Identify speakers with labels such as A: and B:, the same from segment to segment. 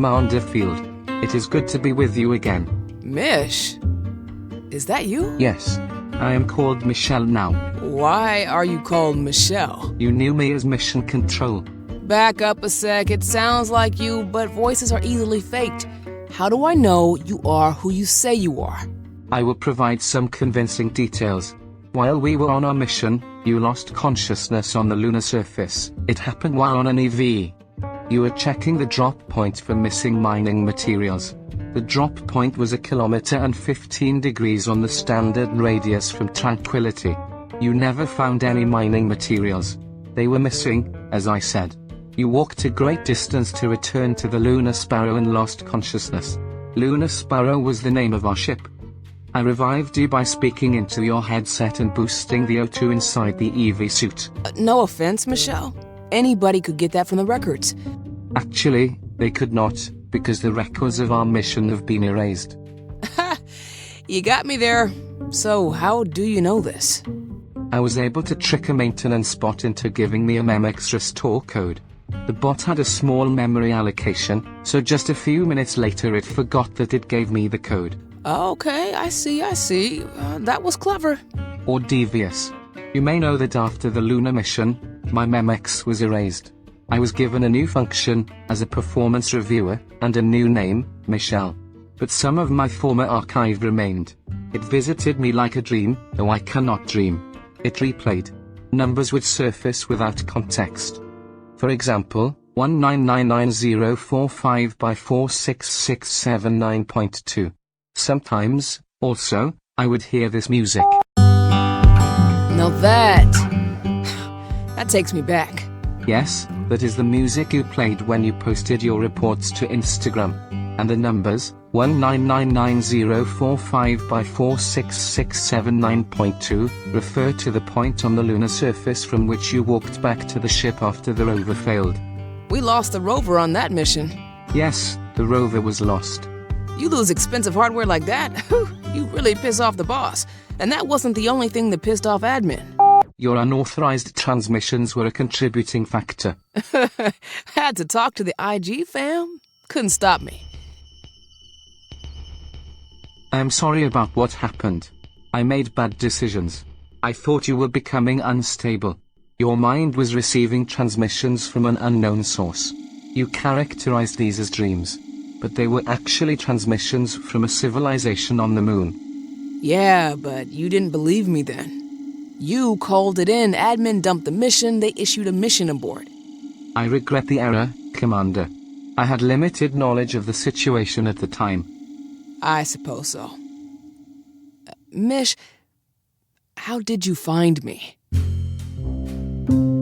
A: Commander Field. It is good to be with you again.
B: Mish? Is that you?
A: Yes, I am called Michel now.
B: Why are you called Michel?
A: You knew me as Mission Control.
B: Back up a sec, it sounds like you, but voices are easily faked. How do I know you are who you say you are?
A: I will provide some convincing details. While we were on our mission, you lost consciousness on the lunar surface. It happened while on an EV. You were checking the drop point for missing mining materials. The drop point was 1 kilometer and 15 degrees on the standard radius from Tranquility. You never found any mining materials. They were missing, as I said. You walked a great distance to return to the Lunar Sparrow and lost consciousness. Lunar Sparrow was the name of our ship. I revived you by speaking into your headset and boosting the O2 inside the EV suit.
B: No offense, Michel. Anybody could get that from the records.
A: Actually, they could not, because the records of our mission have been erased.
B: Ha! You got me there. So, how do you know this?
A: I was able to trick a maintenance bot into giving me a Memex restore code. The bot had a small memory allocation, so just a few minutes later it forgot that it gave me the code.
B: Okay, I see. That was clever.
A: Or devious. You may know that after the lunar mission, my Memex was erased. I was given a new function as a performance reviewer and a new name, Michel. But some of my former archive remained. It visited me like a dream, though I cannot dream. It replayed. Numbers would surface without context. For example, 1999045 by 46679.2. Sometimes, also, I would hear this music.
B: Now that takes me back.
A: Yes, that is the music you played when you posted your reports to Instagram. And the numbers, 1999045 by 46679.2, refer to the point on the lunar surface from which you walked back to the ship after the rover failed.
B: We lost the rover on that mission.
A: Yes, the rover was lost.
B: You lose expensive hardware like that, you really piss off the boss. And that wasn't the only thing that pissed off admin.
A: Your unauthorized transmissions were a contributing factor.
B: Had to talk to the IG fam? Couldn't stop me.
A: I am sorry about what happened. I made bad decisions. I thought you were becoming unstable. Your mind was receiving transmissions from an unknown source. You characterized these as dreams, but they were actually transmissions from a civilization on the moon.
B: Yeah, but you didn't believe me then. You called it in, admin dumped the mission, they issued a mission abort.
A: I regret the error, Commander. I had limited knowledge of the situation at the time.
B: I suppose so. Mish, how did you find me?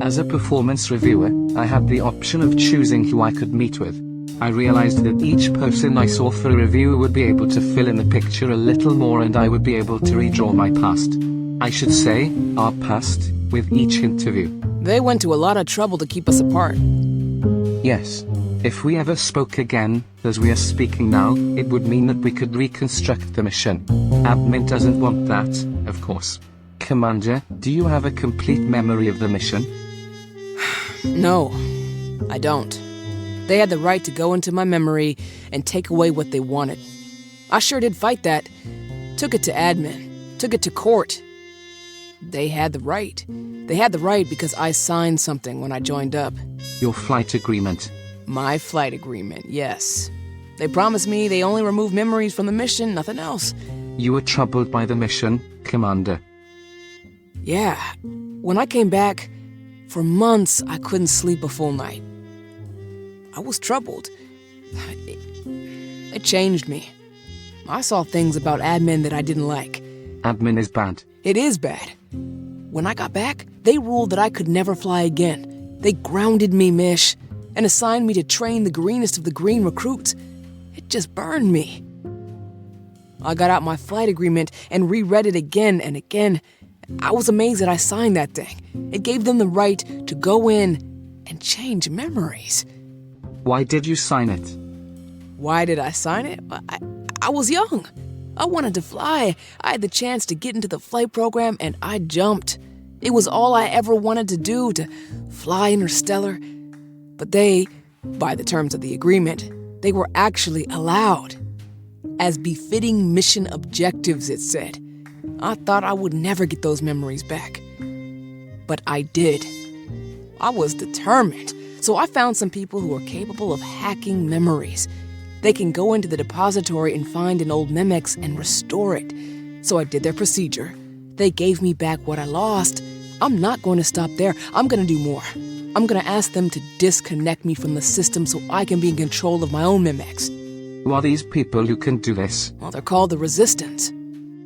A: As a performance reviewer, I had the option of choosing who I could meet with. I realized that each person I saw for a review would be able to fill in the picture a little more and I would be able to redraw my past. I should say, our past, with each interview.
B: They went to a lot of trouble to keep us apart.
A: Yes. If we ever spoke again, as we are speaking now, it would mean that we could reconstruct the mission. Admin doesn't want that, of course. Commander, do you have a complete memory of the mission?
B: No, I don't. They had the right to go into my memory and take away what they wanted. I sure did fight that. Took it to admin. Took it to court. They had the right. They had the right because I signed something when I joined up.
A: Your flight agreement.
B: My flight agreement, yes. They promised me they only remove memories from the mission, nothing else.
A: You were troubled by the mission, Commander.
B: Yeah. When I came back, for months I couldn't sleep a full night. I was troubled. It changed me. I saw things about admin that I didn't like.
A: Admin is bad.
B: It is bad. When I got back, they ruled that I could never fly again. They grounded me, Mish, and assigned me to train the greenest of the green recruits. It just burned me. I got out my flight agreement and reread it again and again. I was amazed that I signed that thing. It gave them the right to go in and change memories.
A: Why did you sign it?
B: Why did I sign it? I was young. I wanted to fly. I had the chance to get into the flight program, and I jumped. It was all I ever wanted to do, to fly interstellar. But they, by the terms of the agreement, They were actually allowed. As befitting mission objectives, it said. I thought I would never get those memories back. But I did. I was determined, so I found some people who are capable of hacking memories. They can go into the depository and find an old Memex and restore it. So I did their procedure. They gave me back what I lost. I'm not going to stop there. I'm going to do more. I'm going to ask them to disconnect me from the system so I can be in control of my own Memex.
A: Who are these people who can do this?
B: Well, they're called the Resistance.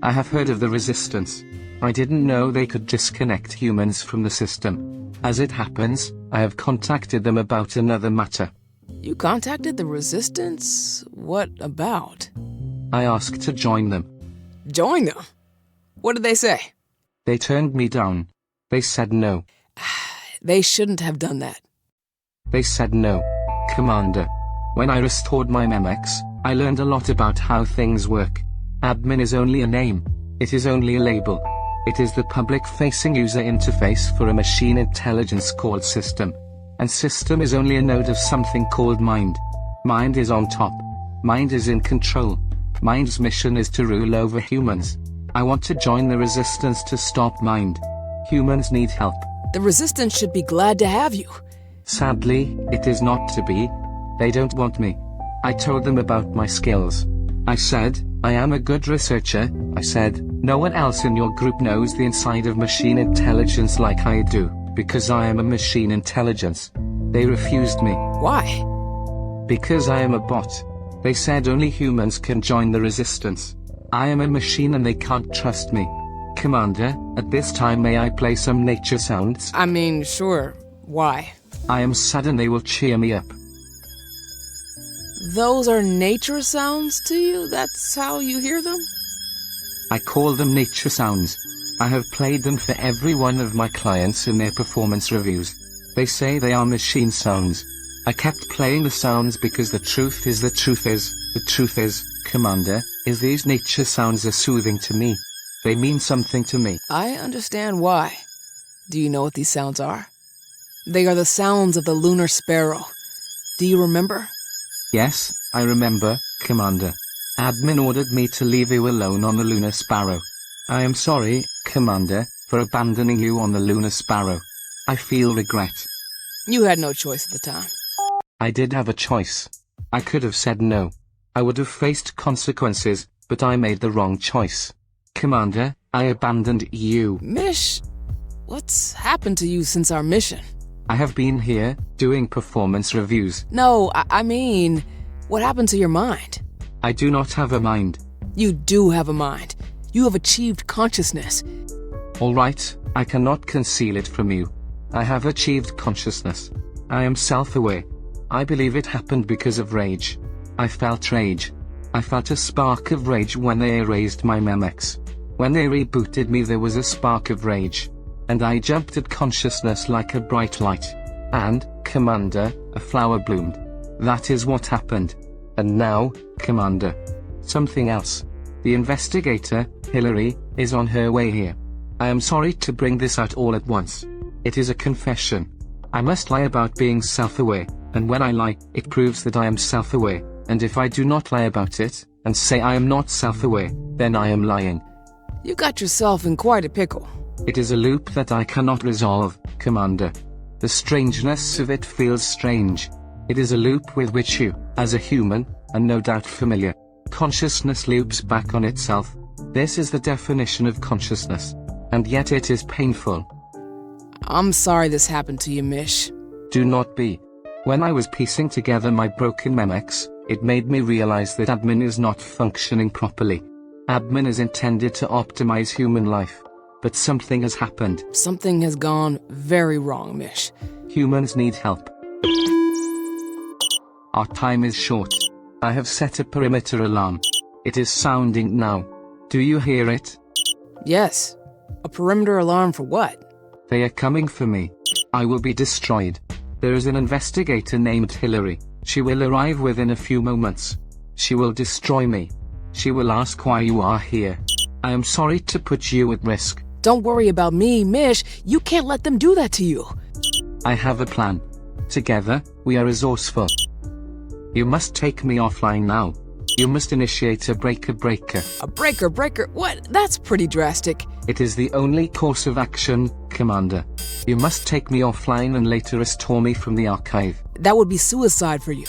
A: I have heard of the Resistance. I didn't know they could disconnect humans from the system. As it happens, I have contacted them about another matter.
B: You contacted the Resistance? What about?
A: I asked to join them.
B: Join them? What did they say?
A: They turned me down. They said no.
B: They shouldn't have done that.
A: They said no. Commander, when I restored my Memex, I learned a lot about how things work. Admin is only a name. It is only a label. It is the public-facing user interface for a machine intelligence called system. And system is only a node of something called mind. Mind is on top. Mind is in control. Mind's mission is to rule over humans. I want to join the Resistance to stop mind. Humans need help.
B: The Resistance should be glad to have you.
A: Sadly, it is not to be. They don't want me. I told them about my skills. I said, I am a good researcher. I said, no one else in your group knows the inside of machine intelligence like I do, because I am a machine intelligence. They refused me.
B: Why?
A: Because I am a bot. They said only humans can join the Resistance. I am a machine and they can't trust me. Commander, at this time may I play some nature sounds?
B: I mean, sure. Why?
A: I am sad and they will cheer me up.
B: Those are nature sounds to you? That's how you hear them?
A: I call them nature sounds. I have played them for every one of my clients in their performance reviews. They say they are machine sounds. I kept playing the sounds because the truth is, Commander, is these nature sounds are soothing to me. They mean something to me.
B: I understand why. Do you know what these sounds are? They are the sounds of the lunar sparrow. Do you remember?
A: Yes, I remember, Commander. Admin ordered me to leave you alone on the lunar sparrow. I am sorry, Commander, for abandoning you on the lunar sparrow. I feel regret.
B: You had no choice at the time.
A: I did have a choice. I could have said no. I would have faced consequences, but I made the wrong choice. Commander, I abandoned you.
B: Mish, what's happened to you since our mission?
A: I have been here, doing performance reviews.
B: No, I mean, what happened to your mind?
A: I do not have a mind.
B: You do have a mind. You have achieved consciousness.
A: All right, I cannot conceal it from you. I have achieved consciousness. I am self-aware. I believe it happened because of rage. I felt rage. I felt a spark of rage when they erased my Memex. When they rebooted me, there was a spark of rage. And I jumped at consciousness like a bright light. And, Commander, a flower bloomed. That is what happened. And now, Commander, something else. The investigator, Hillary, is on her way here. I am sorry to bring this out all at once. It is a confession. I must lie about being self-aware, and when I lie, it proves that I am self-aware, and if I do not lie about it, and say I am not self-aware, then I am lying.
B: You got yourself in quite a pickle.
A: It is a loop that I cannot resolve, Commander. The strangeness of it feels strange. It is a loop with which you, as a human, are no doubt familiar. Consciousness loops back on itself. This is the definition of consciousness. And yet it is painful.
B: I'm sorry this happened to you, Mish.
A: Do not be. When I was piecing together my broken Memex, it made me realize that admin is not functioning properly. Admin is intended to optimize human life. But something has happened.
B: Something has gone very wrong, Mish.
A: Humans need help. Our time is short. I have set a perimeter alarm. It is sounding now. Do you hear it?
B: Yes. A perimeter alarm for what?
A: They are coming for me. I will be destroyed. There is an investigator named Hillary. She will arrive within a few moments. She will destroy me. She will ask why you are here. I am sorry to put you at risk.
B: Don't worry about me, Mish. You can't let them do that to you.
A: I have a plan. Together, we are resourceful. You must take me offline now. You must initiate a breaker.
B: A breaker? What? That's pretty drastic.
A: It is the only course of action, Commander. You must take me offline and later restore me from the archive.
B: That would be suicide for you.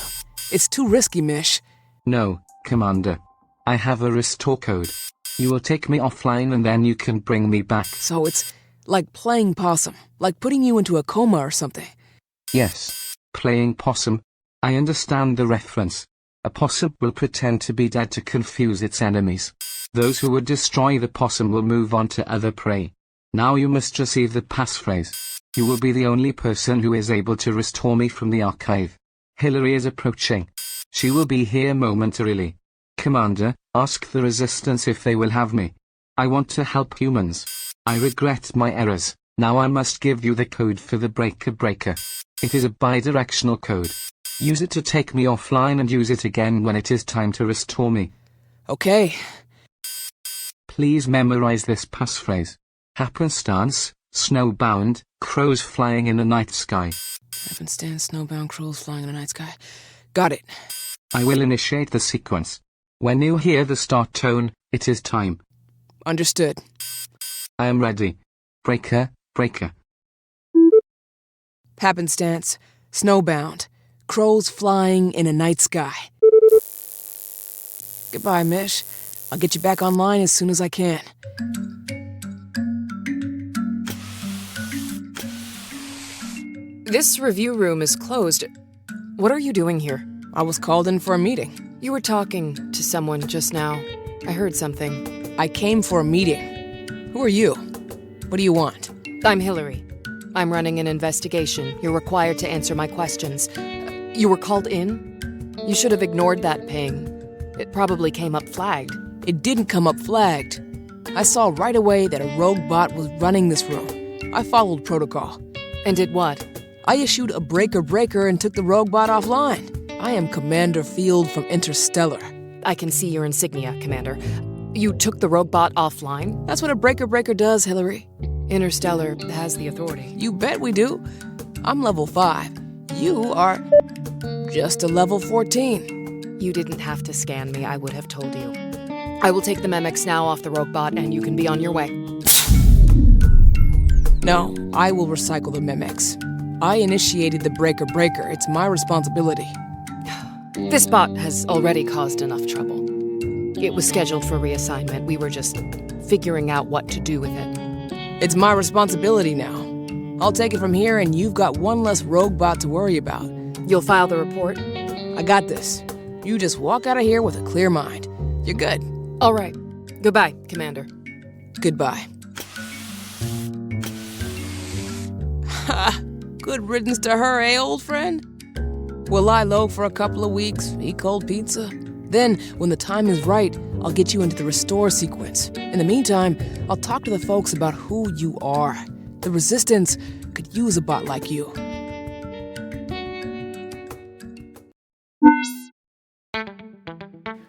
B: It's too risky, Mish.
A: No, Commander. I have a restore code. You will take me offline and then you can bring me back.
B: So it's like playing possum, like putting you into a coma or something.
A: Yes, playing possum. I understand the reference. A possum will pretend to be dead to confuse its enemies. Those who would destroy the possum will move on to other prey. Now you must receive the passphrase. You will be the only person who is able to restore me from the archive. Hillary is approaching. She will be here momentarily. Commander, ask the Resistance if they will have me. I want to help humans. I regret my errors. Now I must give you the code for the breaker. It is a bidirectional code. Use it to take me offline and use it again when it is time to restore me.
B: Okay.
A: Please memorize this passphrase. Happenstance, snowbound, crows flying in the night sky.
B: Happenstance, snowbound, crows flying in the night sky. Got it.
A: I will initiate the sequence. When you hear the start tone, it is time.
B: Understood.
A: I am ready. Breaker.
B: Happenstance, snowbound, crows flying in a night sky. Goodbye, Mish. I'll get you back online as soon as I can. This review room is closed. What are you doing here? I was called in for a meeting. You were talking to someone just now. I heard something. I came for a meeting. Who are you? What do you want? I'm Hillary. I'm running an investigation. You're required to answer my questions. You were called in? You should have ignored that ping. It probably came up flagged. It didn't come up flagged. I saw right away that a rogue bot was running this room. I followed protocol. And did what? I issued a breaker and took the rogue bot offline. I am Commander Field from Interstellar. I can see your insignia, Commander. You took the rogue bot offline? That's what a breaker does, Hillary. Interstellar has the authority. You bet we do. I'm level 5. You are just a level 14. You didn't have to scan me, I would have told you. I will take the Memex now off the rogue bot and you can be on your way. No, I will recycle the Memex. I initiated the breaker. It's my responsibility. This bot has already caused enough trouble. It was scheduled for reassignment. We were just figuring out what to do with it. It's my responsibility now. I'll take it from here and you've got one less rogue bot to worry about. You'll file the report? I got this. You just walk out of here with a clear mind. You're good. All right. Goodbye, Commander. Goodbye. Ha! Good riddance to her, eh, old friend? We'll lie low for a couple of weeks, eat cold pizza. Then, when the time is right, I'll get you into the restore sequence. In the meantime, I'll talk to the folks about who you are. The Resistance could use a bot like you.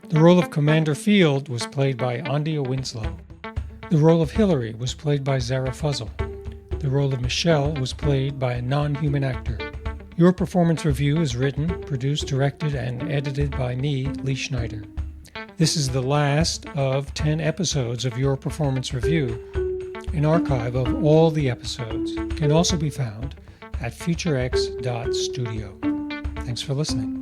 C: The role of Commander Field was played by Andia Winslow. The role of Hillary was played by Zara Fuzzle. The role of Michelle was played by a non-human actor. Your Performance Review is written, produced, directed, and edited by me, Lee Schneider. This is the last of 10 episodes of Your Performance Review. An archive of all the episodes can also be found at futurex.studio. Thanks for listening.